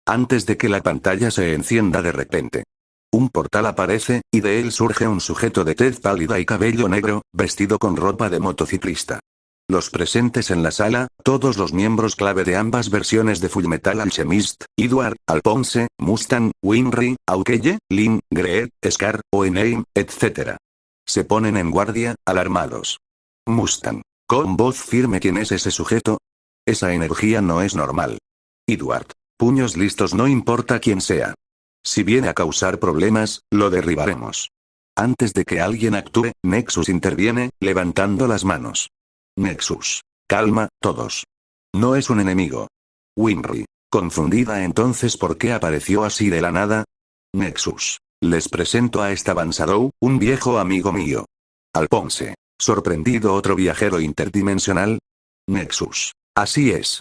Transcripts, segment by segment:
Antes de que la pantalla se encienda de repente. Un portal aparece, y de él surge un sujeto de tez pálida y cabello negro, vestido con ropa de motociclista. Los presentes en la sala, todos los miembros clave de ambas versiones de Fullmetal Alchemist, Edward, Alphonse, Mustang, Winry, Aukeye, Lynn, Greer, Scar, Oenheim, etc. Se ponen en guardia, alarmados. Mustang. Con voz firme: ¿quién es ese sujeto? Esa energía no es normal. Edward. Puños listos, no importa quién sea. Si viene a causar problemas, lo derribaremos. Antes de que alguien actúe, Nexus interviene, levantando las manos. Nexus. Calma, todos. No es un enemigo. Winry. Confundida entonces, ¿por qué apareció así de la nada? Nexus. Les presento a Esteban Shadow, un viejo amigo mío. Alphonse. Sorprendido, otro viajero interdimensional. Nexus. Así es.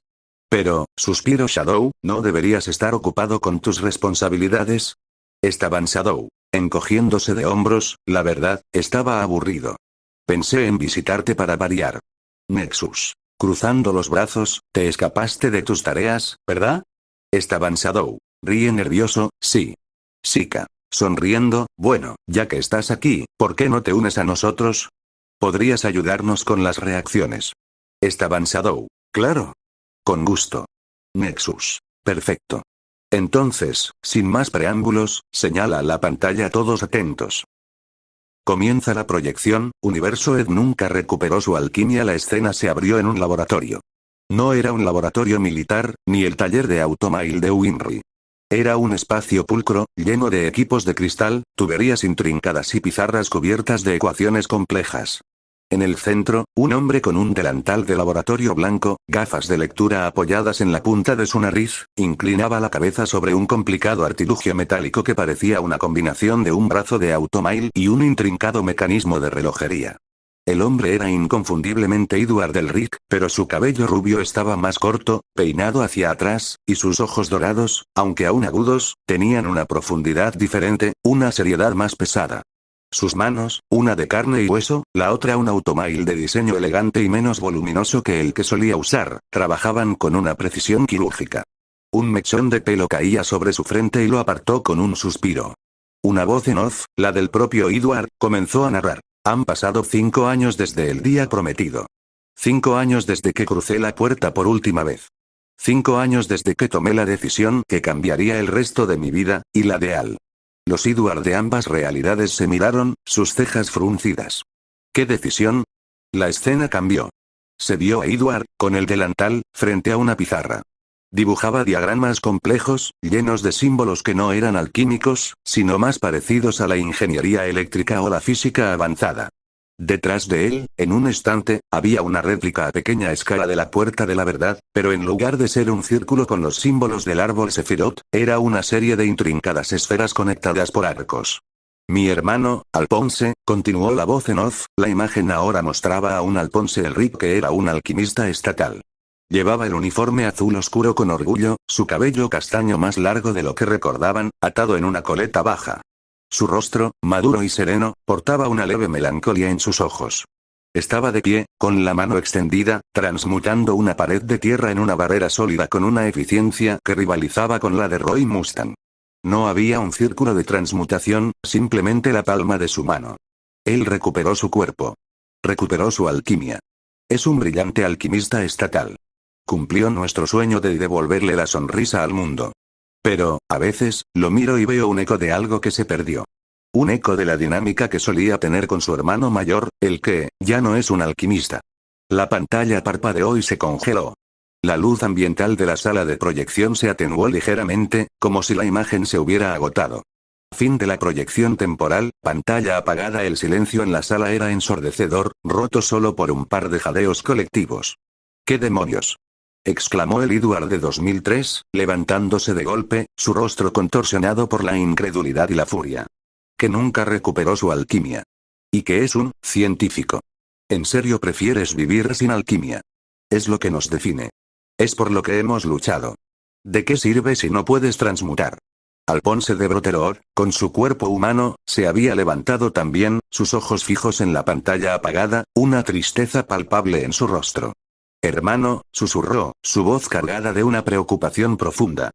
Pero, suspiro Shadow, ¿no deberías estar ocupado con tus responsabilidades? Esteban Shadow. Encogiéndose de hombros, la verdad, estaba aburrido. Pensé en visitarte para variar. Nexus. Cruzando los brazos, te escapaste de tus tareas, ¿verdad? Esteban Shadow. Ríe nervioso, sí. Shika. Sonriendo, bueno, ya que estás aquí, ¿por qué no te unes a nosotros? Podrías ayudarnos con las reacciones. Esteban Shadow. Claro. Con gusto. Nexus. Perfecto. Entonces, sin más preámbulos, señala a la pantalla, todos atentos. Comienza la proyección. Universo Ed nunca recuperó su alquimia. La escena se abrió en un laboratorio. No era un laboratorio militar, ni el taller de automail de Winry. Era un espacio pulcro, lleno de equipos de cristal, tuberías intrincadas y pizarras cubiertas de ecuaciones complejas. En el centro, un hombre con un delantal de laboratorio blanco, gafas de lectura apoyadas en la punta de su nariz, inclinaba la cabeza sobre un complicado artilugio metálico que parecía una combinación de un brazo de automail y un intrincado mecanismo de relojería. El hombre era inconfundiblemente Edward Elric, pero su cabello rubio estaba más corto, peinado hacia atrás, y sus ojos dorados, aunque aún agudos, tenían una profundidad diferente, una seriedad más pesada. Sus manos, una de carne y hueso, la otra un automail de diseño elegante y menos voluminoso que el que solía usar, trabajaban con una precisión quirúrgica. Un mechón de pelo caía sobre su frente y lo apartó con un suspiro. Una voz en off, la del propio Edward, comenzó a narrar. Han pasado 5 años desde el día prometido. 5 años desde que crucé la puerta por última vez. 5 años desde que tomé la decisión que cambiaría el resto de mi vida, y la de Al. Los Edward de ambas realidades se miraron, sus cejas fruncidas. ¿Qué decisión? La escena cambió. Se vio a Edward, con el delantal, frente a una pizarra. Dibujaba diagramas complejos, llenos de símbolos que no eran alquímicos, sino más parecidos a la ingeniería eléctrica o la física avanzada. Detrás de él, en un estante, había una réplica a pequeña escala de la Puerta de la Verdad, pero en lugar de ser un círculo con los símbolos del árbol Sefirot, era una serie de intrincadas esferas conectadas por arcos. Mi hermano, Alphonse, continuó la voz en off, la imagen ahora mostraba a un Alphonse Elric que era un alquimista estatal. Llevaba el uniforme azul oscuro con orgullo, su cabello castaño más largo de lo que recordaban, atado en una coleta baja. Su rostro, maduro y sereno, portaba una leve melancolía en sus ojos. Estaba de pie, con la mano extendida, transmutando una pared de tierra en una barrera sólida con una eficiencia que rivalizaba con la de Roy Mustang. No había un círculo de transmutación, simplemente la palma de su mano. Él recuperó su cuerpo. Recuperó su alquimia. Es un brillante alquimista estatal. Cumplió nuestro sueño de devolverle la sonrisa al mundo. Pero, a veces, lo miro y veo un eco de algo que se perdió. Un eco de la dinámica que solía tener con su hermano mayor, el que, ya no es un alquimista. La pantalla parpadeó y se congeló. La luz ambiental de la sala de proyección se atenuó ligeramente, como si la imagen se hubiera agotado. Fin de la proyección temporal, pantalla apagada. El silencio en la sala era ensordecedor, roto solo por un par de jadeos colectivos. ¿Qué demonios?, exclamó el Edward de 2003, levantándose de golpe, su rostro contorsionado por la incredulidad y la furia. Que nunca recuperó su alquimia. Y que es un científico. ¿En serio prefieres vivir sin alquimia? Es lo que nos define. Es por lo que hemos luchado. ¿De qué sirve si no puedes transmutar? Alphonse de Broteror, con su cuerpo humano, se había levantado también, sus ojos fijos en la pantalla apagada, una tristeza palpable en su rostro. Hermano, susurró, su voz cargada de una preocupación profunda.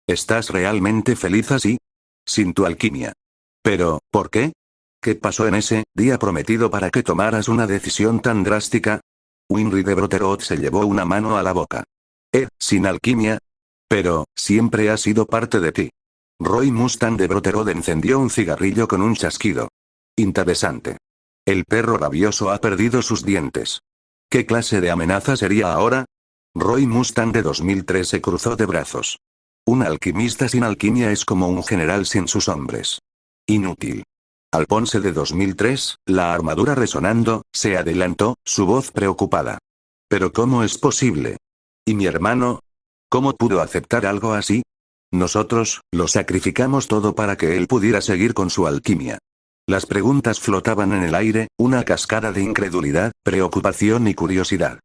¿Estás realmente feliz así? Sin tu alquimia. Pero, ¿por qué? ¿Qué pasó en ese día prometido para que tomaras una decisión tan drástica? Winry de Brotherhood se llevó una mano a la boca. ¿Sin alquimia? Pero, siempre ha sido parte de ti. Roy Mustang de Brotherhood encendió un cigarrillo con un chasquido. Interesante. El perro rabioso ha perdido sus dientes. ¿Qué clase de amenaza sería ahora? Roy Mustang de 2003 se cruzó de brazos. Un alquimista sin alquimia es como un general sin sus hombres. Inútil. Alphonse de 2003, la armadura resonando, se adelantó, su voz preocupada. ¿Pero cómo es posible? ¿Y mi hermano? ¿Cómo pudo aceptar algo así? Nosotros, lo sacrificamos todo para que él pudiera seguir con su alquimia. Las preguntas flotaban en el aire, una cascada de incredulidad, preocupación y curiosidad.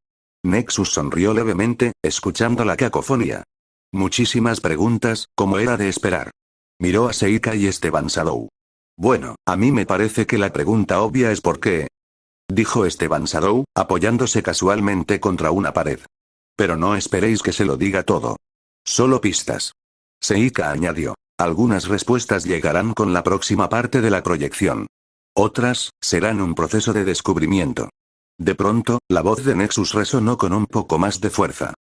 Nexus sonrió levemente, escuchando la cacofonía. Muchísimas preguntas, como era de esperar. Miró a Seika y Esteban Shadow. Bueno, a mí me parece que la pregunta obvia es ¿por qué? Dijo Esteban Shadow, apoyándose casualmente contra una pared. Pero no esperéis que se lo diga todo. Solo pistas. Seika añadió. Algunas respuestas llegarán con la próxima parte de la proyección. Otras, serán un proceso de descubrimiento. De pronto, la voz de Nexus resonó con un poco más de fuerza.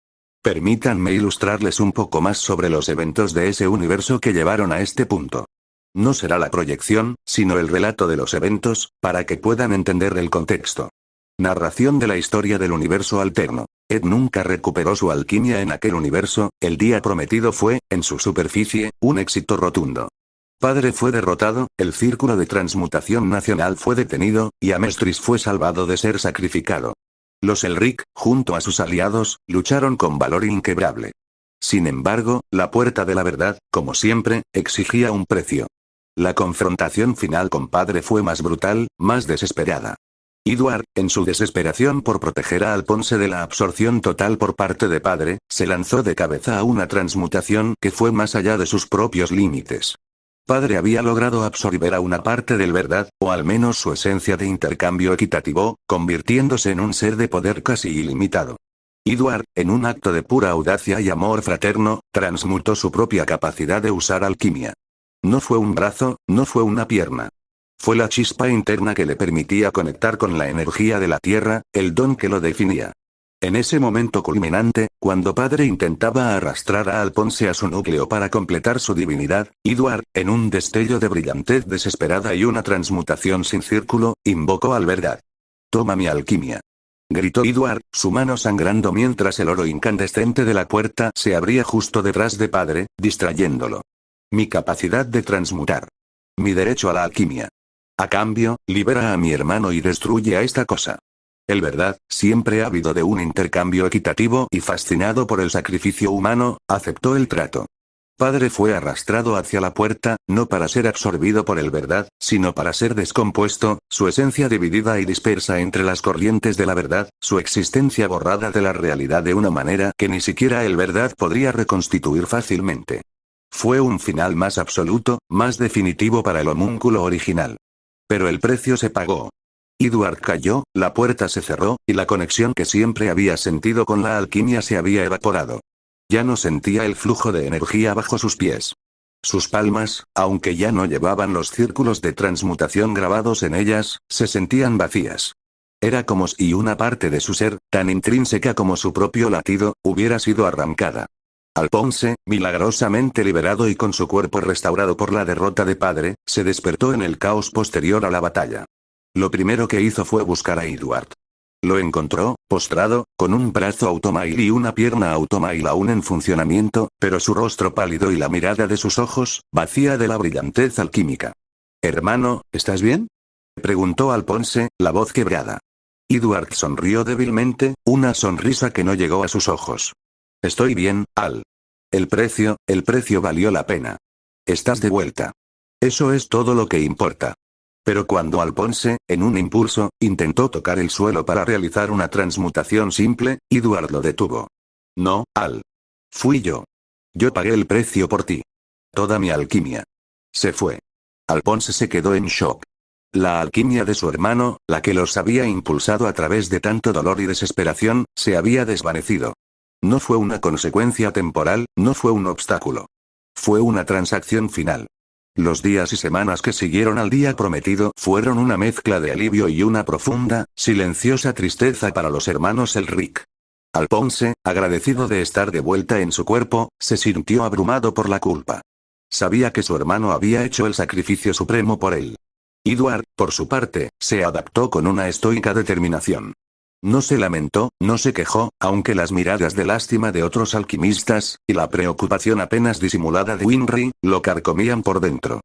Permítanme ilustrarles un poco más sobre los eventos de ese universo que llevaron a este punto. No será la proyección, sino el relato de los eventos, para que puedan entender el contexto. Narración de la historia del universo alterno. Ed nunca recuperó su alquimia en aquel universo, el día prometido fue, en su superficie, un éxito rotundo. Padre fue derrotado, el círculo de transmutación nacional fue detenido, y Amestris fue salvado de ser sacrificado. Los Elric, junto a sus aliados, lucharon con valor inquebrable. Sin embargo, la puerta de la verdad, como siempre, exigía un precio. La confrontación final con Padre fue más brutal, más desesperada. Edward, en su desesperación por proteger a Alphonse de la absorción total por parte de Padre, se lanzó de cabeza a una transmutación que fue más allá de sus propios límites. Padre había logrado absorber a una parte del verdad, o al menos su esencia de intercambio equitativo, convirtiéndose en un ser de poder casi ilimitado. Edward, en un acto de pura audacia y amor fraterno, transmutó su propia capacidad de usar alquimia. No fue un brazo, no fue una pierna. Fue la chispa interna que le permitía conectar con la energía de la tierra, el don que lo definía. En ese momento culminante, cuando Padre intentaba arrastrar a Alphonse a su núcleo para completar su divinidad, Edward, en un destello de brillantez desesperada y una transmutación sin círculo, invocó al verdad. «Toma mi alquimia», gritó Edward, su mano sangrando mientras el oro incandescente de la puerta se abría justo detrás de Padre, distrayéndolo. «Mi capacidad de transmutar. Mi derecho a la alquimia. A cambio, libera a mi hermano y destruye a esta cosa». El verdad, siempre ávido de un intercambio equitativo y fascinado por el sacrificio humano, aceptó el trato. Padre fue arrastrado hacia la puerta, no para ser absorbido por el verdad, sino para ser descompuesto, su esencia dividida y dispersa entre las corrientes de la verdad, su existencia borrada de la realidad de una manera que ni siquiera el verdad podría reconstituir fácilmente. Fue un final más absoluto, más definitivo para el homúnculo original. Pero el precio se pagó. Edward cayó, la puerta se cerró, y la conexión que siempre había sentido con la alquimia se había evaporado. Ya no sentía el flujo de energía bajo sus pies. Sus palmas, aunque ya no llevaban los círculos de transmutación grabados en ellas, se sentían vacías. Era como si una parte de su ser, tan intrínseca como su propio latido, hubiera sido arrancada. Alphonse, milagrosamente liberado y con su cuerpo restaurado por la derrota de Padre, se despertó en el caos posterior a la batalla. Lo primero que hizo fue buscar a Edward. Lo encontró, postrado, con un brazo automail y una pierna automail aún en funcionamiento, pero su rostro pálido y la mirada de sus ojos, vacía de la brillantez alquímica. «Hermano, ¿estás bien?», preguntó Alphonse, la voz quebrada. Edward sonrió débilmente, una sonrisa que no llegó a sus ojos. «Estoy bien, Al. El precio valió la pena. Estás de vuelta. Eso es todo lo que importa». Pero cuando Alphonse, en un impulso, intentó tocar el suelo para realizar una transmutación simple, Edward lo detuvo. «No, Al. Fui yo. Yo pagué el precio por ti. Toda mi alquimia. Se fue». Alphonse se quedó en shock. La alquimia de su hermano, la que los había impulsado a través de tanto dolor y desesperación, se había desvanecido. No fue una consecuencia temporal, no fue un obstáculo. Fue una transacción final. Los días y semanas que siguieron al día prometido fueron una mezcla de alivio y una profunda, silenciosa tristeza para los hermanos Elric. Alphonse, agradecido de estar de vuelta en su cuerpo, se sintió abrumado por la culpa. Sabía que su hermano había hecho el sacrificio supremo por él. Edward, por su parte, se adaptó con una estoica determinación. No se lamentó, no se quejó, aunque las miradas de lástima de otros alquimistas, y la preocupación apenas disimulada de Winry, lo carcomían por dentro.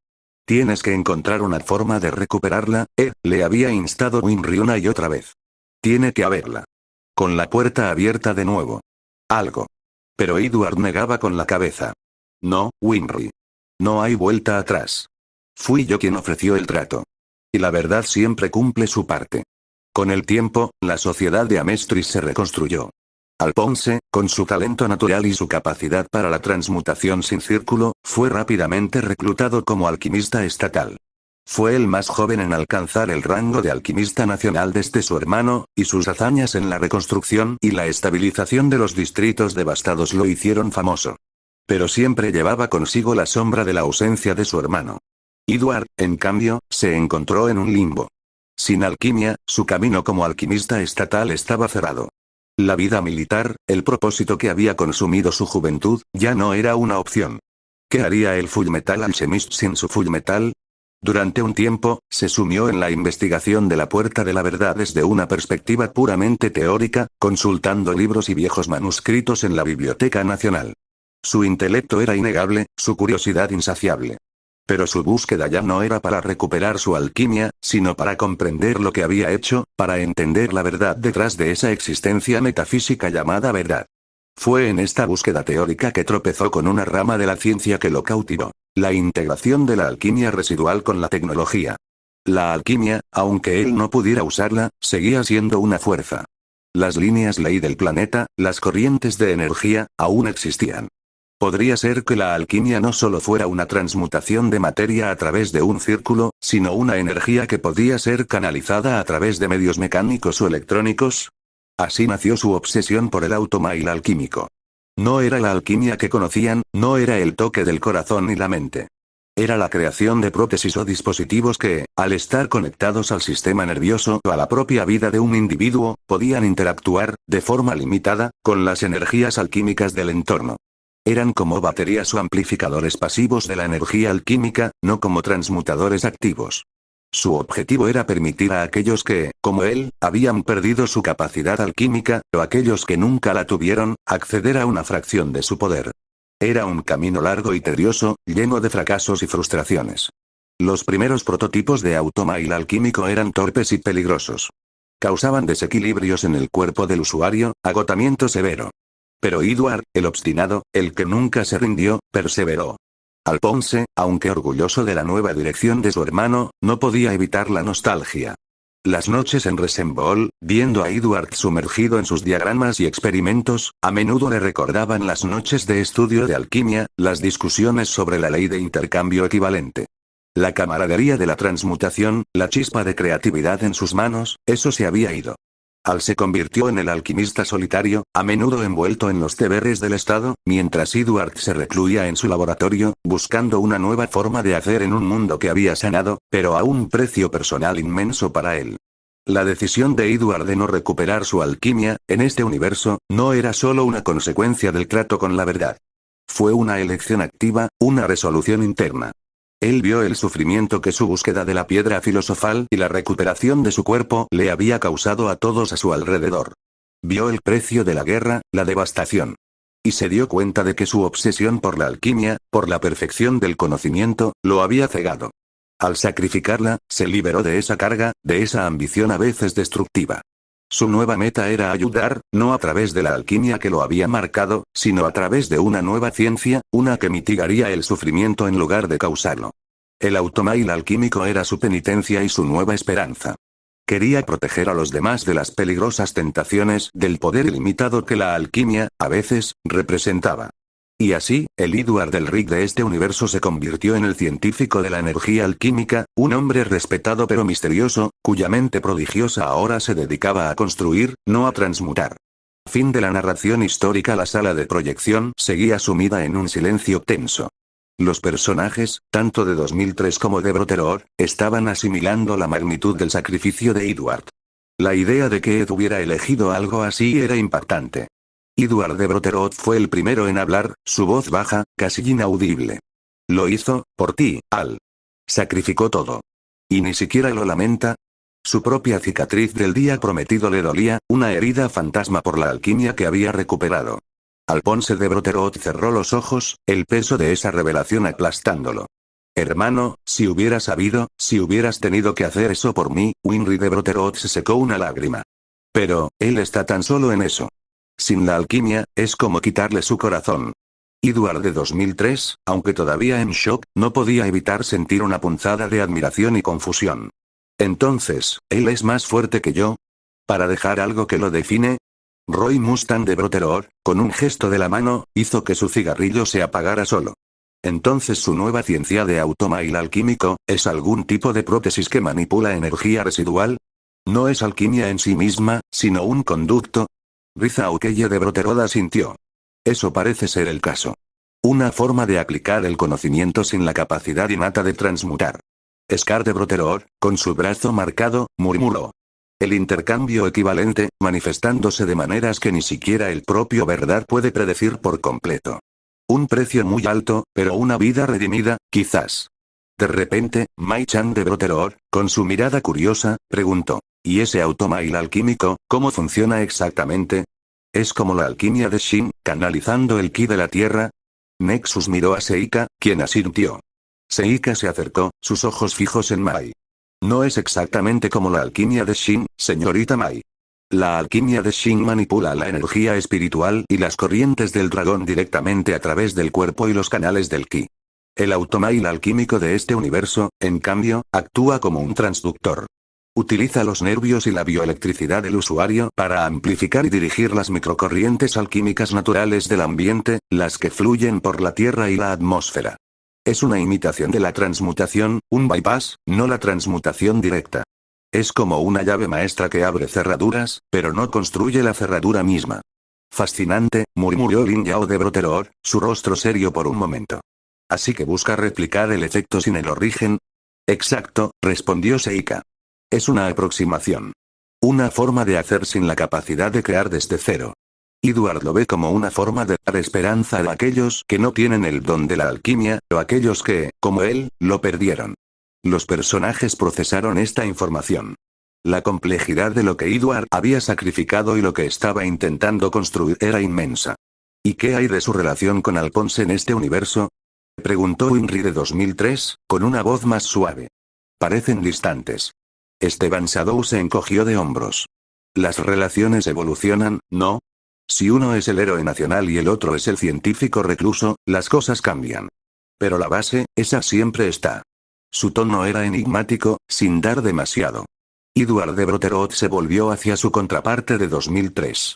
Tienes que encontrar una forma de recuperarla, le había instado Winry una y otra vez. Tiene que haberla. Con la puerta abierta de nuevo. Algo. Pero Edward negaba con la cabeza. No, Winry. No hay vuelta atrás. Fui yo quien ofreció el trato. Y la verdad siempre cumple su parte. Con el tiempo, la sociedad de Amestris se reconstruyó. Alphonse, con su talento natural y su capacidad para la transmutación sin círculo, fue rápidamente reclutado como alquimista estatal. Fue el más joven en alcanzar el rango de alquimista nacional desde su hermano, y sus hazañas en la reconstrucción y la estabilización de los distritos devastados lo hicieron famoso. Pero siempre llevaba consigo la sombra de la ausencia de su hermano. Edward, en cambio, se encontró en un limbo. Sin alquimia, su camino como alquimista estatal estaba cerrado. La vida militar, el propósito que había consumido su juventud, ya no era una opción. ¿Qué haría el Fullmetal Alchemist sin su Fullmetal? Durante un tiempo, se sumió en la investigación de la Puerta de la Verdad desde una perspectiva puramente teórica, consultando libros y viejos manuscritos en la Biblioteca Nacional. Su intelecto era innegable, su curiosidad insaciable. Pero su búsqueda ya no era para recuperar su alquimia, sino para comprender lo que había hecho, para entender la verdad detrás de esa existencia metafísica llamada verdad. Fue en esta búsqueda teórica que tropezó con una rama de la ciencia que lo cautivó: la integración de la alquimia residual con la tecnología. La alquimia, aunque él no pudiera usarla, seguía siendo una fuerza. Las líneas ley del planeta, las corrientes de energía, aún existían. Podría ser que la alquimia no solo fuera una transmutación de materia a través de un círculo, sino una energía que podía ser canalizada a través de medios mecánicos o electrónicos. Así nació su obsesión por el automail alquímico. No era la alquimia que conocían, no era el toque del corazón y la mente. Era la creación de prótesis o dispositivos que, al estar conectados al sistema nervioso o a la propia vida de un individuo, podían interactuar, de forma limitada, con las energías alquímicas del entorno. Eran como baterías o amplificadores pasivos de la energía alquímica, no como transmutadores activos. Su objetivo era permitir a aquellos que, como él, habían perdido su capacidad alquímica, o aquellos que nunca la tuvieron, acceder a una fracción de su poder. Era un camino largo y tedioso, lleno de fracasos y frustraciones. Los primeros prototipos de automail alquímico eran torpes y peligrosos. Causaban desequilibrios en el cuerpo del usuario, agotamiento severo. Pero Edward, el obstinado, el que nunca se rindió, perseveró. Alphonse, aunque orgulloso de la nueva dirección de su hermano, no podía evitar la nostalgia. Las noches en Resembool, viendo a Edward sumergido en sus diagramas y experimentos, a menudo le recordaban las noches de estudio de alquimia, las discusiones sobre la ley de intercambio equivalente. La camaradería de la transmutación, la chispa de creatividad en sus manos, eso se había ido. Al se convirtió en el alquimista solitario, a menudo envuelto en los deberes del Estado, mientras Edward se recluía en su laboratorio, buscando una nueva forma de hacer en un mundo que había sanado, pero a un precio personal inmenso para él. La decisión de Edward de no recuperar su alquimia, en este universo, no era solo una consecuencia del trato con la verdad. Fue una elección activa, una resolución interna. Él vio el sufrimiento que su búsqueda de la piedra filosofal y la recuperación de su cuerpo le había causado a todos a su alrededor. Vio el precio de la guerra, la devastación. Y se dio cuenta de que su obsesión por la alquimia, por la perfección del conocimiento, lo había cegado. Al sacrificarla, se liberó de esa carga, de esa ambición a veces destructiva. Su nueva meta era ayudar, no a través de la alquimia que lo había marcado, sino a través de una nueva ciencia, una que mitigaría el sufrimiento en lugar de causarlo. El automail alquímico era su penitencia y su nueva esperanza. Quería proteger a los demás de las peligrosas tentaciones del poder ilimitado que la alquimia, a veces, representaba. Y así, el Edward Elric de este universo se convirtió en el científico de la energía alquímica, un hombre respetado pero misterioso, cuya mente prodigiosa ahora se dedicaba a construir, no a transmutar. Fin de la narración histórica. La sala de proyección seguía sumida en un silencio tenso. Los personajes, tanto de 2003 como de Brotherhood, estaban asimilando la magnitud del sacrificio de Edward. La idea de que Ed hubiera elegido algo así era impactante. Edward de Brotherhood fue el primero en hablar, su voz baja, casi inaudible. Lo hizo, por ti, Al. Sacrificó todo. ¿Y ni siquiera lo lamenta? Su propia cicatriz del día prometido le dolía, una herida fantasma por la alquimia que había recuperado. Alphonse de Brotherhood cerró los ojos, el peso de esa revelación aplastándolo. Hermano, si hubiera sabido, si hubieras tenido que hacer eso por mí, Winry de Brotherhood se secó una lágrima. Pero, él está tan solo en eso. Sin la alquimia, es como quitarle su corazón. Edward de 2003, aunque todavía en shock, no podía evitar sentir una punzada de admiración y confusión. Entonces, ¿él es más fuerte que yo? ¿Para dejar algo que lo define? Roy Mustang de Brotherhood, con un gesto de la mano, hizo que su cigarrillo se apagara solo. Entonces su nueva ciencia de automail alquímico, ¿es algún tipo de prótesis que manipula energía residual? No es alquimia en sí misma, sino un conducto. Riza Okeye de Brotherhood asintió. Eso parece ser el caso. Una forma de aplicar el conocimiento sin la capacidad innata de transmutar. Scar de Brotherhood, con su brazo marcado, murmuró. El intercambio equivalente, manifestándose de maneras que ni siquiera el propio verdad puede predecir por completo. Un precio muy alto, pero una vida redimida, quizás. De repente, Mai-chan de Brotherhood, con su mirada curiosa, preguntó. ¿Y ese automail alquímico, cómo funciona exactamente? ¿Es como la alquimia de Shin, canalizando el ki de la tierra? Nexus miró a Seika, quien asintió. Seika se acercó, sus ojos fijos en Mai. No es exactamente como la alquimia de Shin, señorita Mai. La alquimia de Shin manipula la energía espiritual y las corrientes del dragón directamente a través del cuerpo y los canales del ki. El automail alquímico de este universo, en cambio, actúa como un transductor. Utiliza los nervios y la bioelectricidad del usuario para amplificar y dirigir las microcorrientes alquímicas naturales del ambiente, las que fluyen por la tierra y la atmósfera. Es una imitación de la transmutación, un bypass, no la transmutación directa. Es como una llave maestra que abre cerraduras, pero no construye la cerradura misma. Fascinante, murmuró Lin Yao de Brotherhood, su rostro serio por un momento. Así que busca replicar el efecto sin el origen. Exacto, respondió Seika. Es una aproximación. Una forma de hacer sin la capacidad de crear desde cero. Edward lo ve como una forma de dar esperanza a aquellos que no tienen el don de la alquimia, o aquellos que, como él, lo perdieron. Los personajes procesaron esta información. La complejidad de lo que Edward había sacrificado y lo que estaba intentando construir era inmensa. ¿Y qué hay de su relación con Alphonse en este universo? Preguntó Winry de 2003, con una voz más suave. Parecen distantes. Esteban Shadow se encogió de hombros. Las relaciones evolucionan, ¿no? Si uno es el héroe nacional y el otro es el científico recluso, las cosas cambian. Pero la base, esa siempre está. Su tono era enigmático, sin dar demasiado. Edward de Brotherhood se volvió hacia su contraparte de 2003.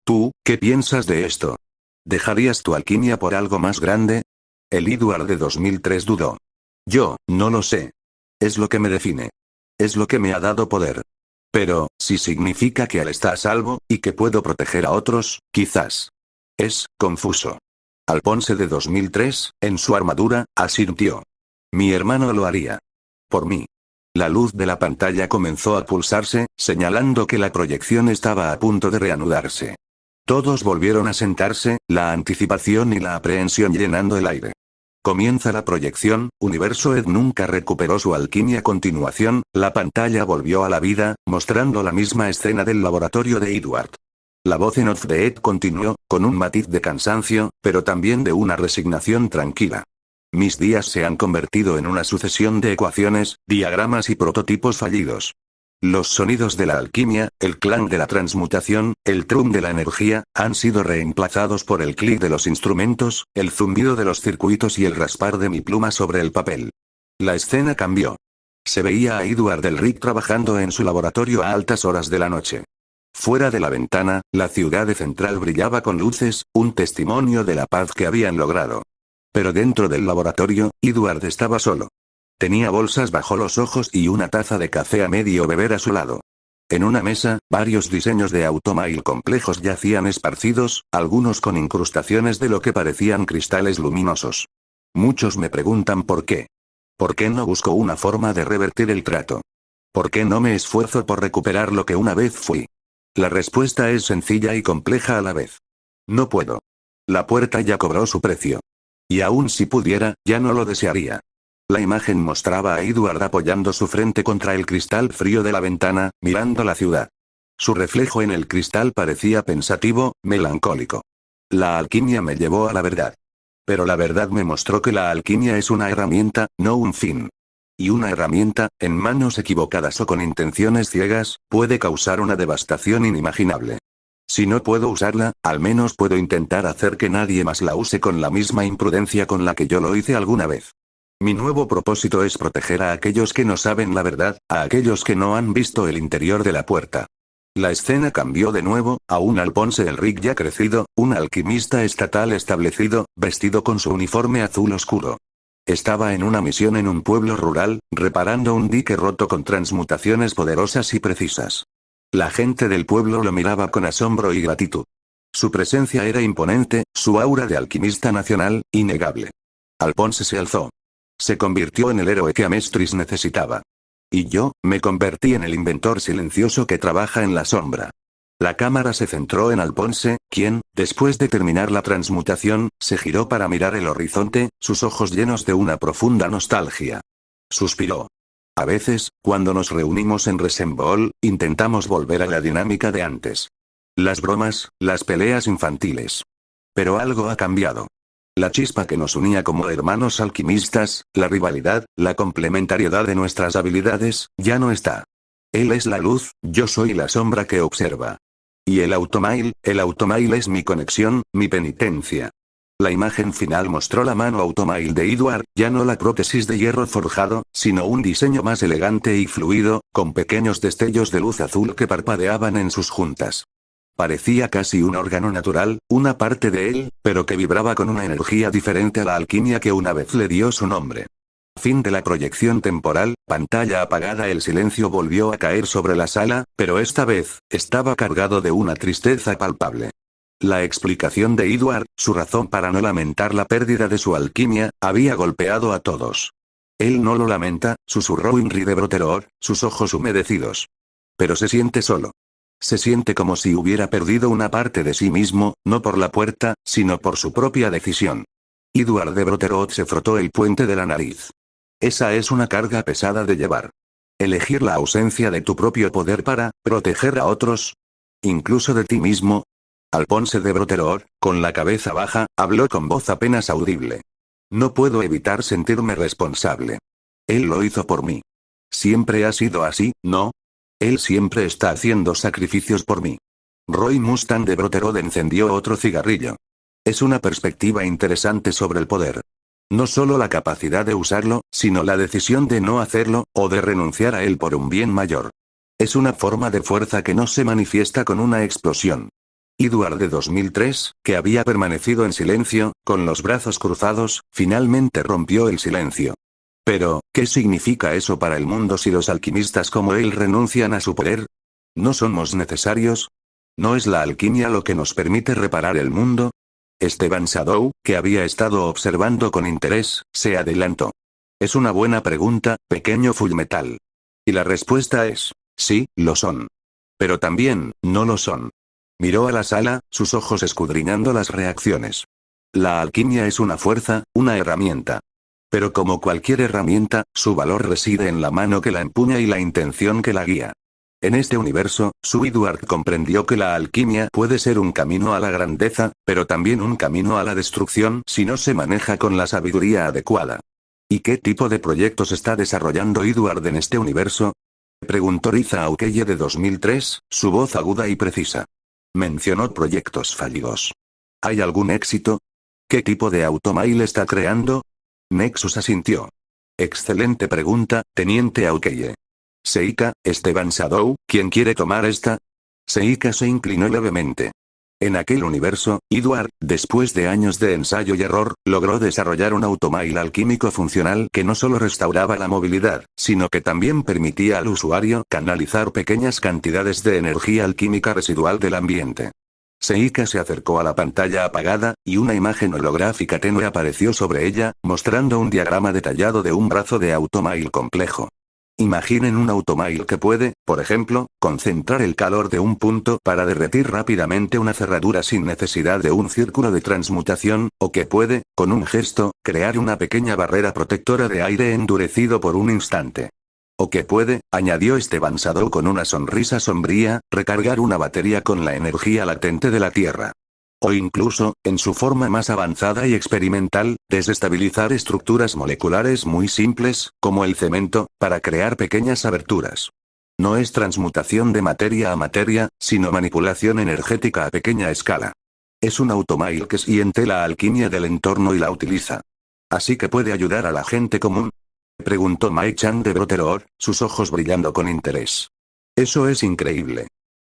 ¿Tú, qué piensas de esto? ¿Dejarías tu alquimia por algo más grande? El Edward de 2003 dudó. Yo, no lo sé. Es lo que me define. Es lo que me ha dado poder. Pero, si significa que Al está a salvo, y que puedo proteger a otros, quizás. Es confuso. Alphonse de 2003, en su armadura, asintió. Mi hermano lo haría. Por mí. La luz de la pantalla comenzó a pulsarse, señalando que la proyección estaba a punto de reanudarse. Todos volvieron a sentarse, la anticipación y la aprehensión llenando el aire. Comienza la proyección, Universo Ed nunca recuperó su alquimia. A continuación, la pantalla volvió a la vida, mostrando la misma escena del laboratorio de Edward. La voz en off de Ed continuó, con un matiz de cansancio, pero también de una resignación tranquila. Mis días se han convertido en una sucesión de ecuaciones, diagramas y prototipos fallidos. Los sonidos de la alquimia, el clang de la transmutación, el trum de la energía, han sido reemplazados por el clic de los instrumentos, el zumbido de los circuitos y el raspar de mi pluma sobre el papel. La escena cambió. Se veía a Edward Elric trabajando en su laboratorio a altas horas de la noche. Fuera de la ventana, la ciudad de Central brillaba con luces, un testimonio de la paz que habían logrado. Pero dentro del laboratorio, Edward estaba solo. Tenía bolsas bajo los ojos y una taza de café a medio beber a su lado. En una mesa, varios diseños de automail complejos yacían esparcidos, algunos con incrustaciones de lo que parecían cristales luminosos. Muchos me preguntan por qué. ¿Por qué no busco una forma de revertir el trato? ¿Por qué no me esfuerzo por recuperar lo que una vez fui? La respuesta es sencilla y compleja a la vez. No puedo. La puerta ya cobró su precio. Y aun si pudiera, ya no lo desearía. La imagen mostraba a Edward apoyando su frente contra el cristal frío de la ventana, mirando la ciudad. Su reflejo en el cristal parecía pensativo, melancólico. La alquimia me llevó a la verdad. Pero la verdad me mostró que la alquimia es una herramienta, no un fin. Y una herramienta, en manos equivocadas o con intenciones ciegas, puede causar una devastación inimaginable. Si no puedo usarla, al menos puedo intentar hacer que nadie más la use con la misma imprudencia con la que yo lo hice alguna vez. Mi nuevo propósito es proteger a aquellos que no saben la verdad, a aquellos que no han visto el interior de la puerta. La escena cambió de nuevo, a un Alphonse Elric ya crecido, un alquimista estatal establecido, vestido con su uniforme azul oscuro. Estaba en una misión en un pueblo rural, reparando un dique roto con transmutaciones poderosas y precisas. La gente del pueblo lo miraba con asombro y gratitud. Su presencia era imponente, su aura de alquimista nacional, innegable. Alphonse se alzó. Se convirtió en el héroe que Amestris necesitaba. Y yo, me convertí en el inventor silencioso que trabaja en la sombra. La cámara se centró en Alphonse, quien, después de terminar la transmutación, se giró para mirar el horizonte, sus ojos llenos de una profunda nostalgia. Suspiró. A veces, cuando nos reunimos en Resembool, intentamos volver a la dinámica de antes. Las bromas, las peleas infantiles. Pero algo ha cambiado. La chispa que nos unía como hermanos alquimistas, la rivalidad, la complementariedad de nuestras habilidades, ya no está. Él es la luz, yo soy la sombra que observa. Y el automail es mi conexión, mi penitencia. La imagen final mostró la mano automail de Edward, ya no la prótesis de hierro forjado, sino un diseño más elegante y fluido, con pequeños destellos de luz azul que parpadeaban en sus juntas. Parecía casi un órgano natural, una parte de él, pero que vibraba con una energía diferente a la alquimia que una vez le dio su nombre. Fin de la proyección temporal, pantalla apagada. El silencio volvió a caer sobre la sala, pero esta vez, estaba cargado de una tristeza palpable. La explicación de Edward, su razón para no lamentar la pérdida de su alquimia, había golpeado a todos. Él no lo lamenta, susurró Imri de Broteror, sus ojos humedecidos. Pero se siente solo. Se siente como si hubiera perdido una parte de sí mismo, no por la puerta, sino por su propia decisión. Edward de Broterot se frotó el puente de la nariz. Esa es una carga pesada de llevar. Elegir la ausencia de tu propio poder para proteger a otros. Incluso de ti mismo. Alphonse de Broterot, con la cabeza baja, habló con voz apenas audible. No puedo evitar sentirme responsable. Él lo hizo por mí. Siempre ha sido así, ¿no? Él siempre está haciendo sacrificios por mí. Roy Mustang de Broterod encendió otro cigarrillo. Es una perspectiva interesante sobre el poder. No solo la capacidad de usarlo, sino la decisión de no hacerlo, o de renunciar a él por un bien mayor. Es una forma de fuerza que no se manifiesta con una explosión. Edward de 2003, que había permanecido en silencio, con los brazos cruzados, finalmente rompió el silencio. Pero, ¿qué significa eso para el mundo si los alquimistas como él renuncian a su poder? ¿No somos necesarios? ¿No es la alquimia lo que nos permite reparar el mundo? Esteban Shadow, que había estado observando con interés, se adelantó. Es una buena pregunta, pequeño Fullmetal. Y la respuesta es, sí, lo son. Pero también, no lo son. Miró a la sala, sus ojos escudriñando las reacciones. La alquimia es una fuerza, una herramienta. Pero como cualquier herramienta, su valor reside en la mano que la empuña y la intención que la guía. En este universo, Sue Edward comprendió que la alquimia puede ser un camino a la grandeza, pero también un camino a la destrucción si no se maneja con la sabiduría adecuada. ¿Y qué tipo de proyectos está desarrollando Edward en este universo? Preguntó Riza Aukeye de 2003, su voz aguda y precisa. Mencionó proyectos fallidos. ¿Hay algún éxito? ¿Qué tipo de automail está creando? Nexus asintió. Excelente pregunta, teniente Aukeye. Seika, Esteban Shadow, ¿quién quiere tomar esta? Seika se inclinó levemente. En aquel universo, Edward, después de años de ensayo y error, logró desarrollar un automail alquímico funcional que no solo restauraba la movilidad, sino que también permitía al usuario canalizar pequeñas cantidades de energía alquímica residual del ambiente. Seika se acercó a la pantalla apagada, y una imagen holográfica tenue apareció sobre ella, mostrando un diagrama detallado de un brazo de automail complejo. Imaginen un automail que puede, por ejemplo, concentrar el calor de un punto para derretir rápidamente una cerradura sin necesidad de un círculo de transmutación, o que puede, con un gesto, crear una pequeña barrera protectora de aire endurecido por un instante. O que puede, añadió Esteban Sadou con una sonrisa sombría, recargar una batería con la energía latente de la Tierra. O incluso, en su forma más avanzada y experimental, desestabilizar estructuras moleculares muy simples, como el cemento, para crear pequeñas aberturas. No es transmutación de materia a materia, sino manipulación energética a pequeña escala. Es un automail que siente la alquimia del entorno y la utiliza. ¿Así que puede ayudar a la gente común?, preguntó Mai-chan de Brotherhood, sus ojos brillando con interés. Eso es increíble.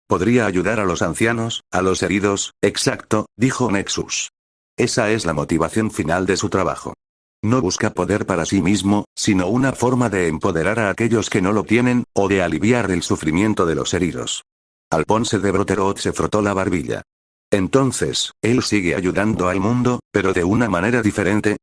Podría ayudar a los ancianos, a los heridos, exacto, dijo Nexus. Esa es la motivación final de su trabajo. No busca poder para sí mismo, sino una forma de empoderar a aquellos que no lo tienen, o de aliviar el sufrimiento de los heridos. Alphonse de Brotherhood se frotó la barbilla. Entonces, él sigue ayudando al mundo, pero de una manera diferente.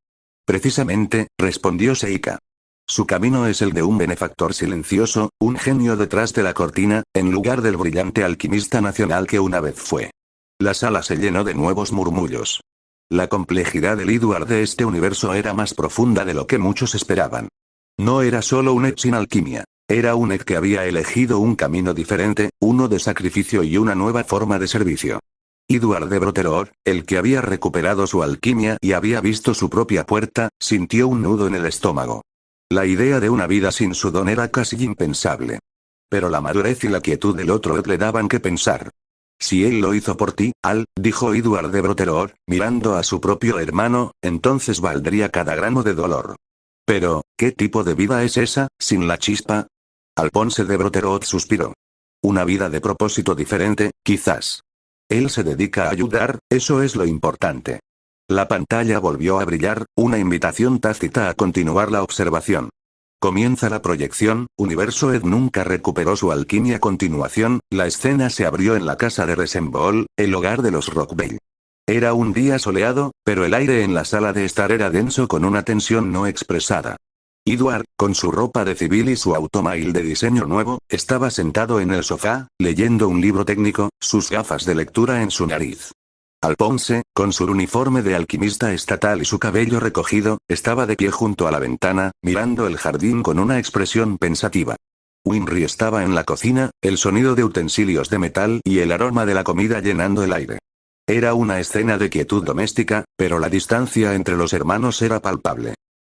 Precisamente, respondió Seika. Su camino es el de un benefactor silencioso, un genio detrás de la cortina, en lugar del brillante alquimista nacional que una vez fue. La sala se llenó de nuevos murmullos. La complejidad del Edward de este universo era más profunda de lo que muchos esperaban. No era solo un Ed sin alquimia. Era un Ed que había elegido un camino diferente, uno de sacrificio y una nueva forma de servicio. Edward de Brotherhood, el que había recuperado su alquimia y había visto su propia puerta, sintió un nudo en el estómago. La idea de una vida sin su don era casi impensable. Pero la madurez y la quietud del otro Ed le daban que pensar. Si él lo hizo por ti, Al, dijo Edward de Brotherhood, mirando a su propio hermano, entonces valdría cada grano de dolor. Pero, ¿qué tipo de vida es esa, sin la chispa? Alphonse de Brotherhood suspiró. Una vida de propósito diferente, quizás. Él se dedica a ayudar, eso es lo importante. La pantalla volvió a brillar, una invitación tácita a continuar la observación. Comienza la proyección, Universo Ed nunca recuperó su alquimia. A continuación, la escena se abrió en la casa de Resembool, el hogar de los Rockbell. Era un día soleado, pero el aire en la sala de estar era denso con una tensión no expresada. Edward, con su ropa de civil y su automail de diseño nuevo, estaba sentado en el sofá, leyendo un libro técnico, sus gafas de lectura en su nariz. Alphonse, con su uniforme de alquimista estatal y su cabello recogido, estaba de pie junto a la ventana, mirando el jardín con una expresión pensativa. Winry estaba en la cocina, el sonido de utensilios de metal y el aroma de la comida llenando el aire. Era una escena de quietud doméstica, pero la distancia entre los hermanos era palpable.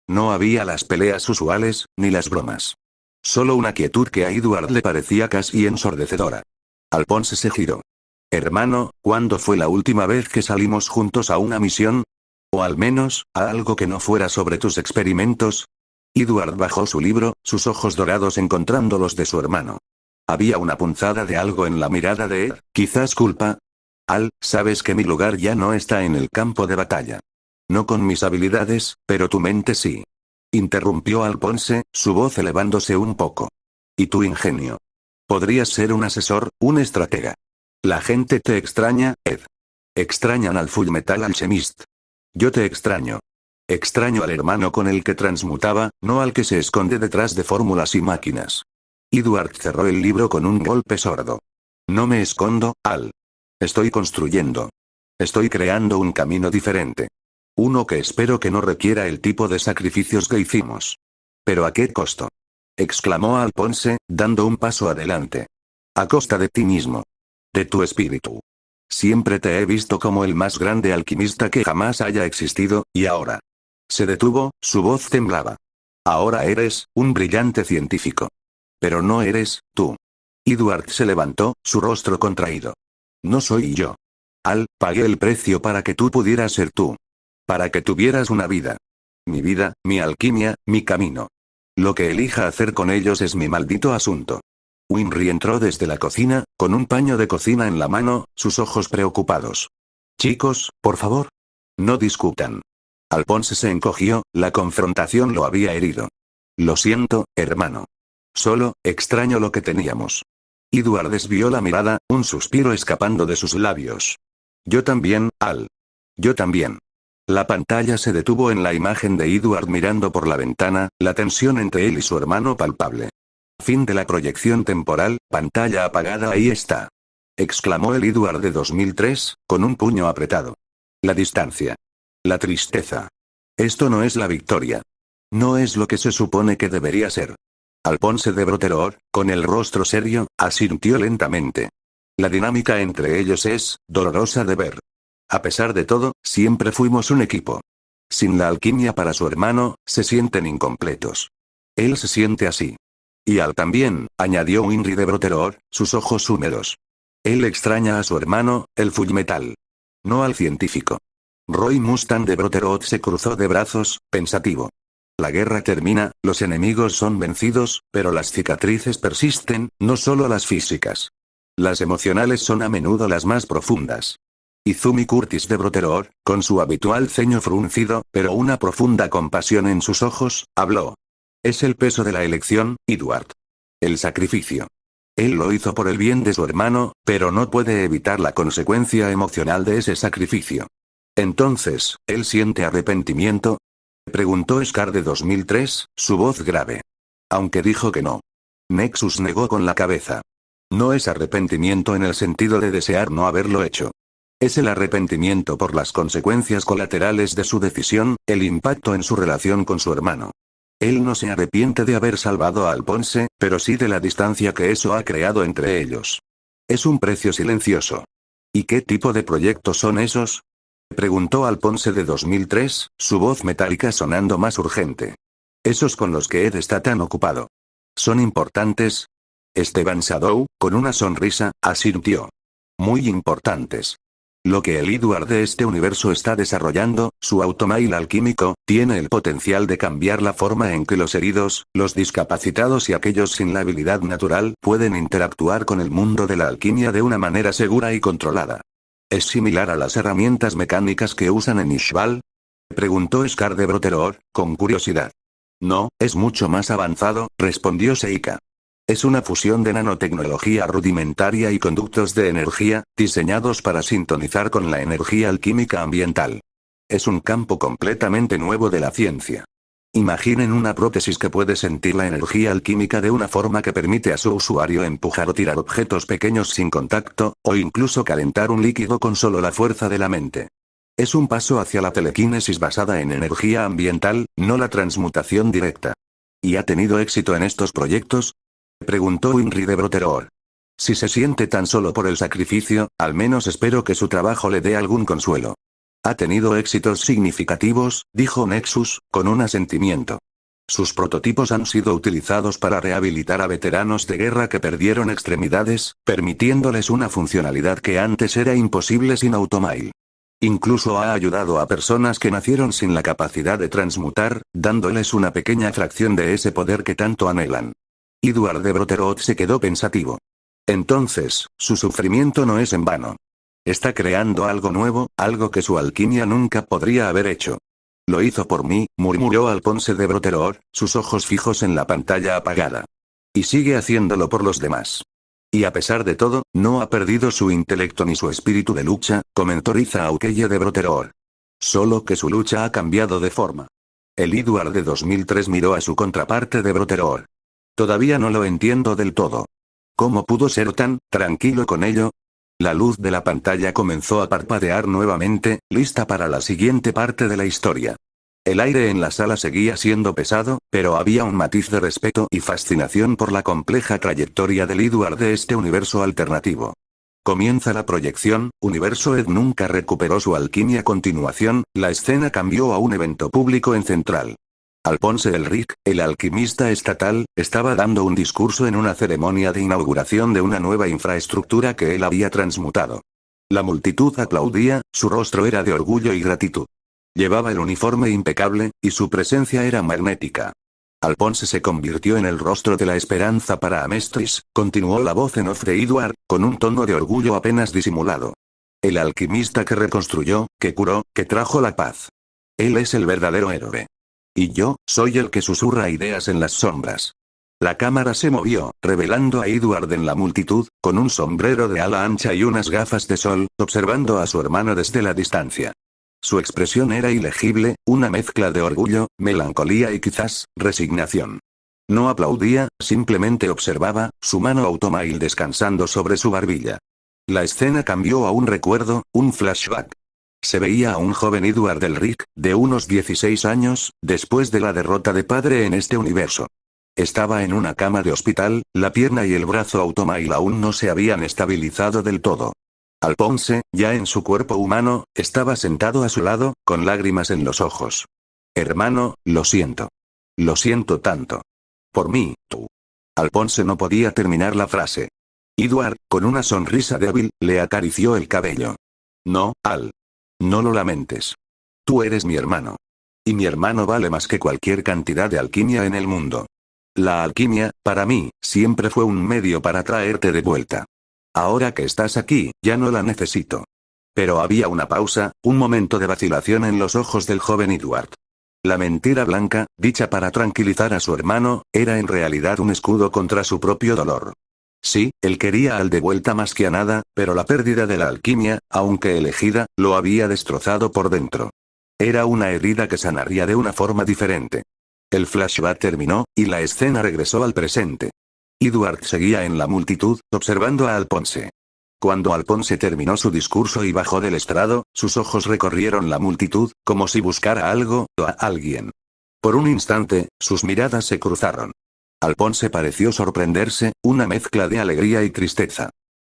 No había las peleas usuales, ni las bromas. Solo una quietud que a Edward le parecía casi ensordecedora. Alphonse se giró. Hermano, ¿cuándo fue la última vez que salimos juntos a una misión? O al menos, a algo que no fuera sobre tus experimentos. Edward bajó su libro, sus ojos dorados encontrando los de su hermano. Había una punzada de algo en la mirada de Ed, quizás culpa. Al, sabes que mi lugar ya no está en el campo de batalla. No con mis habilidades, pero tu mente sí. Interrumpió Alphonse, su voz elevándose un poco. Y tu ingenio. Podrías ser un asesor, un estratega. La gente te extraña, Ed. Extrañan al Full Metal Alchemist. Yo te extraño. Extraño al hermano con el que transmutaba, no al que se esconde detrás de fórmulas y máquinas. Edward cerró el libro con un golpe sordo. No me escondo, Al. Estoy construyendo. Estoy creando un camino diferente. Uno que espero que no requiera el tipo de sacrificios que hicimos. ¿Pero a qué costo?, exclamó Alphonse, dando un paso adelante. A costa de ti mismo. De tu espíritu. Siempre te he visto como el más grande alquimista que jamás haya existido, y ahora. Se detuvo, su voz temblaba. Ahora eres, un brillante científico. Pero no eres, tú. Edward se levantó, su rostro contraído. No soy yo. Al, pagué el precio para que tú pudieras ser tú. Para que tuvieras una vida. Mi vida, mi alquimia, mi camino. Lo que elija hacer con ellos es mi maldito asunto. Winry entró desde la cocina, con un paño de cocina en la mano, sus ojos preocupados. Chicos, por favor. No discutan. Alphonse se encogió, la confrontación lo había herido. Lo siento, hermano. Solo, extraño lo que teníamos. Edward desvió la mirada, un suspiro escapando de sus labios. Yo también, Al. Yo también. La pantalla se detuvo en la imagen de Edward mirando por la ventana, la tensión entre él y su hermano palpable. Fin de la proyección temporal, pantalla apagada, ahí está. Exclamó el Edward de 2003, con un puño apretado. La distancia. La tristeza. Esto no es la victoria. No es lo que se supone que debería ser. Alphonse de Brotherhood, con el rostro serio, asintió lentamente. La dinámica entre ellos es dolorosa de ver. A pesar de todo, siempre fuimos un equipo. Sin la alquimia para su hermano, se sienten incompletos. Él se siente así. Y Al también, añadió Winry de Brotherhood, sus ojos húmedos. Él extraña a su hermano, el Fullmetal. No al científico. Roy Mustang de Brotherhood se cruzó de brazos, pensativo. La guerra termina, los enemigos son vencidos, pero las cicatrices persisten, no solo las físicas. Las emocionales son a menudo las más profundas. Izumi Curtis de Brotherhood, con su habitual ceño fruncido, pero una profunda compasión en sus ojos, habló. Es el peso de la elección, Edward. El sacrificio. Él lo hizo por el bien de su hermano, pero no puede evitar la consecuencia emocional de ese sacrificio. Entonces, ¿él siente arrepentimiento? Preguntó Scar de 2003, su voz grave. Aunque dijo que no. Nexus negó con la cabeza. No es arrepentimiento en el sentido de desear no haberlo hecho. Es el arrepentimiento por las consecuencias colaterales de su decisión, el impacto en su relación con su hermano. Él no se arrepiente de haber salvado a Alphonse, pero sí de la distancia que eso ha creado entre ellos. Es un precio silencioso. ¿Y qué tipo de proyectos son esos? Preguntó Alphonse de 2003, su voz metálica sonando más urgente. Esos con los que Ed está tan ocupado. ¿Son importantes? Esteban Shadow, con una sonrisa, asintió. Muy importantes. Lo que el Edward de este universo está desarrollando, su automail alquímico, tiene el potencial de cambiar la forma en que los heridos, los discapacitados y aquellos sin la habilidad natural pueden interactuar con el mundo de la alquimia de una manera segura y controlada. ¿Es similar a las herramientas mecánicas que usan en Ishbal? Preguntó Scar de Brotherhood, con curiosidad. No, es mucho más avanzado, respondió Seika. Es una fusión de nanotecnología rudimentaria y conductos de energía, diseñados para sintonizar con la energía alquímica ambiental. Es un campo completamente nuevo de la ciencia. Imaginen una prótesis que puede sentir la energía alquímica de una forma que permite a su usuario empujar o tirar objetos pequeños sin contacto, o incluso calentar un líquido con solo la fuerza de la mente. Es un paso hacia la telequinesis basada en energía ambiental, no la transmutación directa. ¿Y ha tenido éxito en estos proyectos? Preguntó Winry de Brotherhood. Si se siente tan solo por el sacrificio, al menos espero que su trabajo le dé algún consuelo. Ha tenido éxitos significativos, dijo Nexus, con un asentimiento. Sus prototipos han sido utilizados para rehabilitar a veteranos de guerra que perdieron extremidades, permitiéndoles una funcionalidad que antes era imposible sin automail. Incluso ha ayudado a personas que nacieron sin la capacidad de transmutar, dándoles una pequeña fracción de ese poder que tanto anhelan. Edward de Brotherhood se quedó pensativo. Entonces, su sufrimiento no es en vano. Está creando algo nuevo, algo que su alquimia nunca podría haber hecho. Lo hizo por mí, murmuró Alphonse de Brotherhood, sus ojos fijos en la pantalla apagada. Y sigue haciéndolo por los demás. Y a pesar de todo, no ha perdido su intelecto ni su espíritu de lucha, comentó Riza Aukeye de Brotherhood. Solo que su lucha ha cambiado de forma. El Edward de 2003 miró a su contraparte de Brotherhood. Todavía no lo entiendo del todo. ¿Cómo pudo ser tan tranquilo con ello? La luz de la pantalla comenzó a parpadear nuevamente, lista para la siguiente parte de la historia. El aire en la sala seguía siendo pesado, pero había un matiz de respeto y fascinación por la compleja trayectoria del Edward de este universo alternativo. Comienza la proyección, Universo Ed nunca recuperó su alquimia. A continuación, la escena cambió a un evento público en Central. Alphonse Elric, el alquimista estatal, estaba dando un discurso en una ceremonia de inauguración de una nueva infraestructura que él había transmutado. La multitud aplaudía, su rostro era de orgullo y gratitud. Llevaba el uniforme impecable, y su presencia era magnética. Alphonse se convirtió en el rostro de la esperanza para Amestris, continuó la voz en off de Edward, con un tono de orgullo apenas disimulado. El alquimista que reconstruyó, que curó, que trajo la paz. Él es el verdadero héroe. Y yo, soy el que susurra ideas en las sombras. La cámara se movió, revelando a Edward en la multitud, con un sombrero de ala ancha y unas gafas de sol, observando a su hermano desde la distancia. Su expresión era ilegible, una mezcla de orgullo, melancolía y quizás, resignación. No aplaudía, simplemente observaba, su mano automóvil descansando sobre su barbilla. La escena cambió a un recuerdo, un flashback. Se veía a un joven Edward Elric, de unos 16 años, después de la derrota de padre en este universo. Estaba en una cama de hospital, la pierna y el brazo automóvil aún no se habían estabilizado del todo. Alphonse, ya en su cuerpo humano, estaba sentado a su lado, con lágrimas en los ojos. Hermano, lo siento. Lo siento tanto. Por mí, tú. Alphonse no podía terminar la frase. Edward, con una sonrisa débil, le acarició el cabello. No, Al. No lo lamentes. Tú eres mi hermano. Y mi hermano vale más que cualquier cantidad de alquimia en el mundo. La alquimia, para mí, siempre fue un medio para traerte de vuelta. Ahora que estás aquí, ya no la necesito. Pero había una pausa, un momento de vacilación en los ojos del joven Edward. La mentira blanca, dicha para tranquilizar a su hermano, era en realidad un escudo contra su propio dolor. Sí, él quería al de vuelta más que a nada, pero la pérdida de la alquimia, aunque elegida, lo había destrozado por dentro. Era una herida que sanaría de una forma diferente. El flashback terminó, y la escena regresó al presente. Edward seguía en la multitud, observando a Alphonse. Cuando Alphonse terminó su discurso y bajó del estrado, sus ojos recorrieron la multitud, como si buscara algo, o a alguien. Por un instante, sus miradas se cruzaron. Alphonse pareció sorprenderse, una mezcla de alegría y tristeza.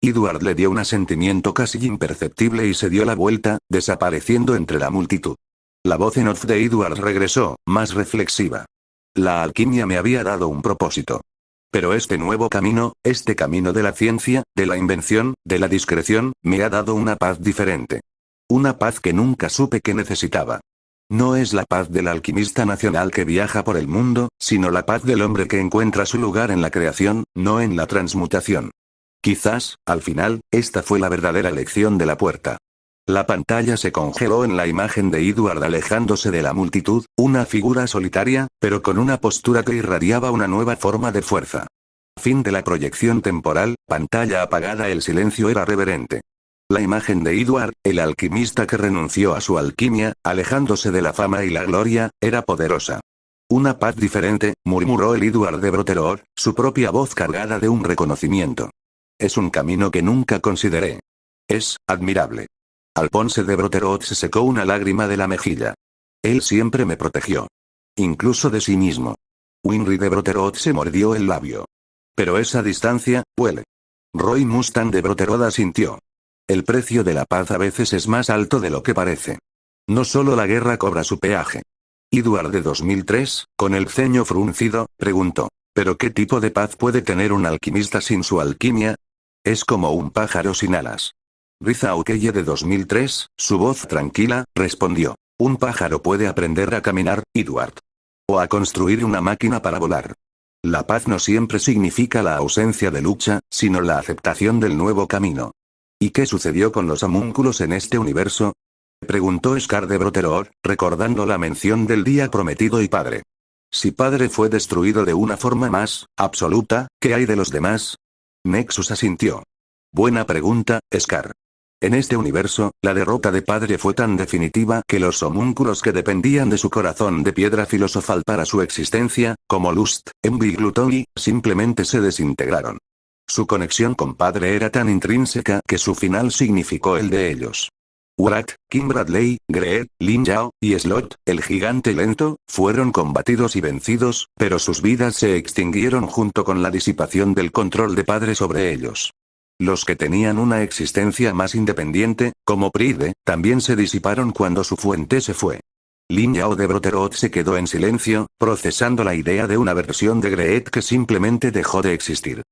Edward le dio un asentimiento casi imperceptible y se dio la vuelta, desapareciendo entre la multitud. La voz en off de Edward regresó, más reflexiva. La alquimia me había dado un propósito. Pero este nuevo camino, este camino de la ciencia, de la invención, de la discreción, me ha dado una paz diferente. Una paz que nunca supe que necesitaba. No es la paz del alquimista nacional que viaja por el mundo, sino la paz del hombre que encuentra su lugar en la creación, no en la transmutación. Quizás, al final, esta fue la verdadera lección de la puerta. La pantalla se congeló en la imagen de Edward alejándose de la multitud, una figura solitaria, pero con una postura que irradiaba una nueva forma de fuerza. Fin de la proyección temporal, pantalla apagada. El silencio era reverente. La imagen de Edward, el alquimista que renunció a su alquimia, alejándose de la fama y la gloria, era poderosa. Una paz diferente, murmuró el Edward de Brotherhood, su propia voz cargada de un reconocimiento. Es un camino que nunca consideré. Es admirable. Alphonse de Brotherhood se secó una lágrima de la mejilla. Él siempre me protegió. Incluso de sí mismo. Winry de Brotherhood se mordió el labio. Pero esa distancia, huele. Roy Mustang de Brotherhood asintió. El precio de la paz a veces es más alto de lo que parece. No solo la guerra cobra su peaje. Edward de 2003, con el ceño fruncido, preguntó. ¿Pero qué tipo de paz puede tener un alquimista sin su alquimia? Es como un pájaro sin alas. Riza Aukeye de 2003, su voz tranquila, respondió. Un pájaro puede aprender a caminar, Edward. O a construir una máquina para volar. La paz no siempre significa la ausencia de lucha, sino la aceptación del nuevo camino. ¿Y qué sucedió con los homúnculos en este universo? Preguntó Scar de Brotherhood, recordando la mención del día prometido y padre. Si padre fue destruido de una forma más absoluta, ¿qué hay de los demás? Nexus asintió. Buena pregunta, Scar. En este universo, la derrota de padre fue tan definitiva que los homúnculos que dependían de su corazón de piedra filosofal para su existencia, como Lust, Envy y Gluttony, simplemente se desintegraron. Su conexión con padre era tan intrínseca que su final significó el de ellos. Urat, Kim Bradley, Greed, Lin Yao, y Slot, el gigante lento, fueron combatidos y vencidos, pero sus vidas se extinguieron junto con la disipación del control de padre sobre ellos. Los que tenían una existencia más independiente, como Pride, también se disiparon cuando su fuente se fue. Lin Yao de Brotherhood se quedó en silencio, procesando la idea de una versión de Greed que simplemente dejó de existir.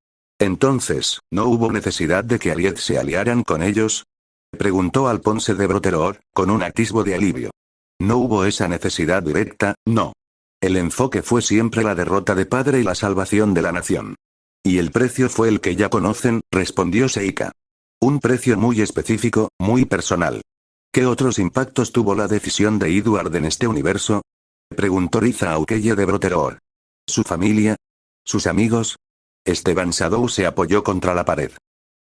Entonces, ¿no hubo necesidad de que Ariet se aliaran con ellos? Preguntó Alphonse de Brotherhood, con un atisbo de alivio. No hubo esa necesidad directa, no. El enfoque fue siempre la derrota de padre y la salvación de la nación. Y el precio fue el que ya conocen, respondió Seika. Un precio muy específico, muy personal. ¿Qué otros impactos tuvo la decisión de Edward en este universo? Preguntó Riza Aukeye de Brotherhood. ¿Su familia? ¿Sus amigos? Esteban Shadow se apoyó contra la pared.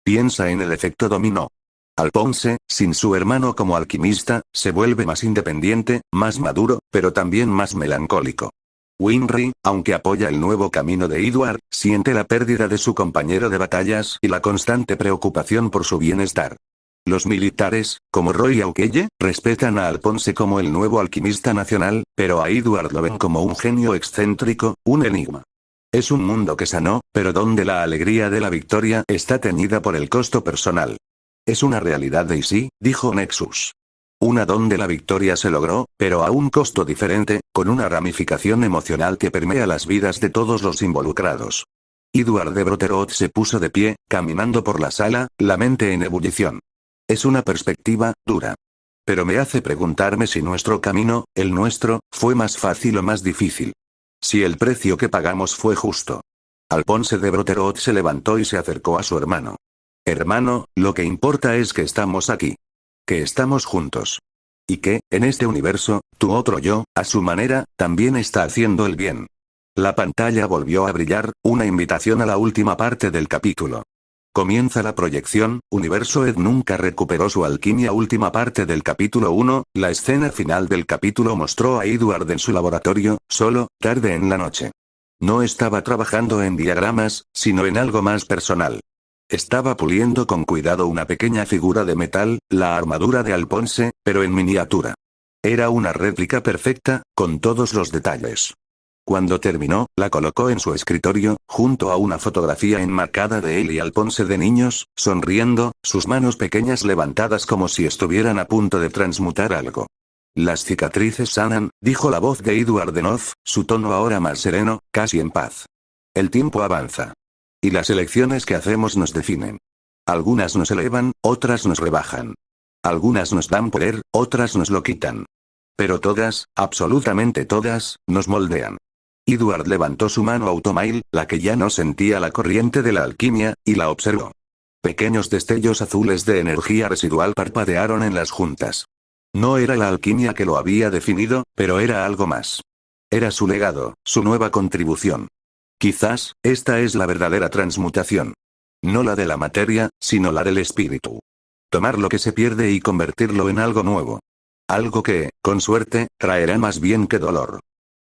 Piensa en el efecto dominó. Alphonse, sin su hermano como alquimista, se vuelve más independiente, más maduro, pero también más melancólico. Winry, aunque apoya el nuevo camino de Edward, siente la pérdida de su compañero de batallas y la constante preocupación por su bienestar. Los militares, como Roy Aukeye, respetan a Alphonse como el nuevo alquimista nacional, pero a Edward lo ven como un genio excéntrico, un enigma. Es un mundo que sanó, pero donde la alegría de la victoria está teñida por el costo personal. Es una realidad Daisy, dijo Nexus. Una donde la victoria se logró, pero a un costo diferente, con una ramificación emocional que permea las vidas de todos los involucrados. Edward de Brotherhood se puso de pie, caminando por la sala, la mente en ebullición. Es una perspectiva dura. Pero me hace preguntarme si nuestro camino, el nuestro, fue más fácil o más difícil. Si el precio que pagamos fue justo. Alphonse de Brotherhood se levantó y se acercó a su hermano. Hermano, lo que importa es que estamos aquí. Que estamos juntos. Y que, en este universo, tu otro yo, a su manera, también está haciendo el bien. La pantalla volvió a brillar, una invitación a la última parte del capítulo. Comienza la proyección, Universo Ed nunca recuperó su alquimia. Última parte del capítulo 1, la escena final del capítulo mostró a Edward en su laboratorio, solo, tarde en la noche. No estaba trabajando en diagramas, sino en algo más personal. Estaba puliendo con cuidado una pequeña figura de metal, la armadura de Alphonse, pero en miniatura. Era una réplica perfecta, con todos los detalles. Cuando terminó, la colocó en su escritorio, junto a una fotografía enmarcada de él y Alphonse de niños, sonriendo, sus manos pequeñas levantadas como si estuvieran a punto de transmutar algo. Las cicatrices sanan, dijo la voz de Edward de Noth, su tono ahora más sereno, casi en paz. El tiempo avanza. Y las elecciones que hacemos nos definen. Algunas nos elevan, otras nos rebajan. Algunas nos dan poder, otras nos lo quitan. Pero todas, absolutamente todas, nos moldean. Edward levantó su mano Automail, la que ya no sentía la corriente de la alquimia, y la observó. Pequeños destellos azules de energía residual parpadearon en las juntas. No era la alquimia que lo había definido, pero era algo más. Era su legado, su nueva contribución. Quizás, esta es la verdadera transmutación. No la de la materia, sino la del espíritu. Tomar lo que se pierde y convertirlo en algo nuevo. Algo que, con suerte, traerá más bien que dolor.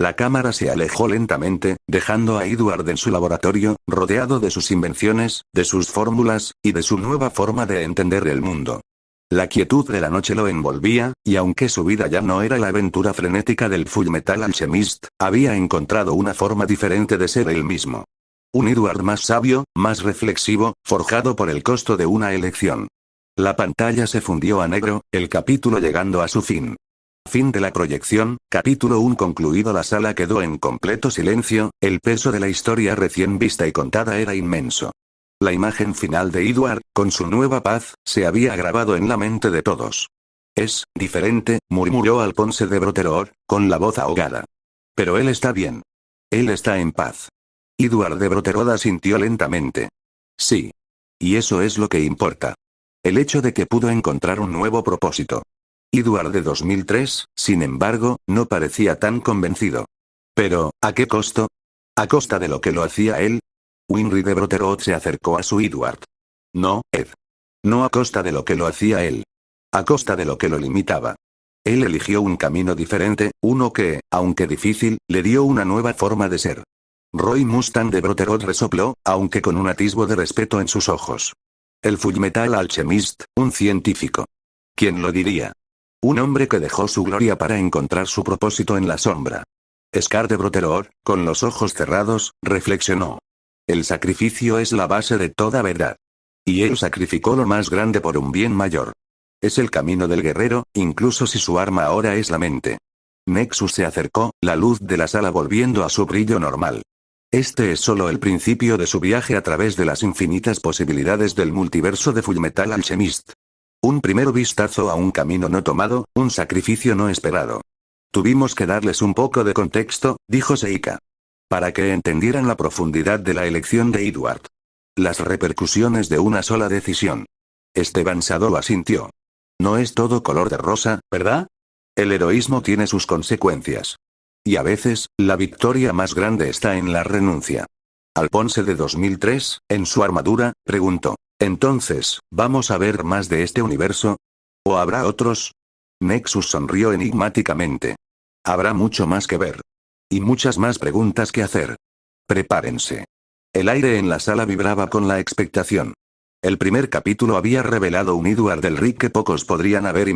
La cámara se alejó lentamente, dejando a Edward en su laboratorio, rodeado de sus invenciones, de sus fórmulas, y de su nueva forma de entender el mundo. La quietud de la noche lo envolvía, y aunque su vida ya no era la aventura frenética del Fullmetal Alchemist, había encontrado una forma diferente de ser él mismo. Un Edward más sabio, más reflexivo, forjado por el costo de una elección. La pantalla se fundió a negro, el capítulo llegando a su fin. Fin de la proyección, capítulo 1 concluido. La sala quedó en completo silencio, el peso de la historia recién vista y contada era inmenso. La imagen final de Edward, con su nueva paz, se había grabado en la mente de todos. Es diferente, murmuró Alphonse de Brotherhood, con la voz ahogada. Pero él está bien. Él está en paz. Edward de Brotherhood asintió lentamente. Sí. Y eso es lo que importa. El hecho de que pudo encontrar un nuevo propósito. Edward de 2003, sin embargo, no parecía tan convencido. Pero, ¿a qué costo? ¿A costa de lo que lo hacía él? Winry de Brotherhood se acercó a su Edward. No, Ed. No a costa de lo que lo hacía él. A costa de lo que lo limitaba. Él eligió un camino diferente, uno que, aunque difícil, le dio una nueva forma de ser. Roy Mustang de Brotherhood resopló, aunque con un atisbo de respeto en sus ojos. El Fullmetal Alchemist, un científico. ¿Quién lo diría? Un hombre que dejó su gloria para encontrar su propósito en la sombra. Scar de Brotherhood, con los ojos cerrados, reflexionó. El sacrificio es la base de toda verdad. Y él sacrificó lo más grande por un bien mayor. Es el camino del guerrero, incluso si su arma ahora es la mente. Nexus se acercó, la luz de la sala volviendo a su brillo normal. Este es solo el principio de su viaje a través de las infinitas posibilidades del multiverso de Fullmetal Alchemist. Un primer vistazo a un camino no tomado, un sacrificio no esperado. Tuvimos que darles un poco de contexto, dijo Seika. Para que entendieran la profundidad de la elección de Edward. Las repercusiones de una sola decisión. Esteban Sado asintió. No es todo color de rosa, ¿verdad? El heroísmo tiene sus consecuencias. Y a veces, la victoria más grande está en la renuncia. Alphonse de 2003, en su armadura, preguntó. Entonces, ¿vamos a ver más de este universo? ¿O habrá otros? Nexus sonrió enigmáticamente. Habrá mucho más que ver. Y muchas más preguntas que hacer. Prepárense. El aire en la sala vibraba con la expectación. El primer capítulo había revelado un Edward Elric que pocos podrían haber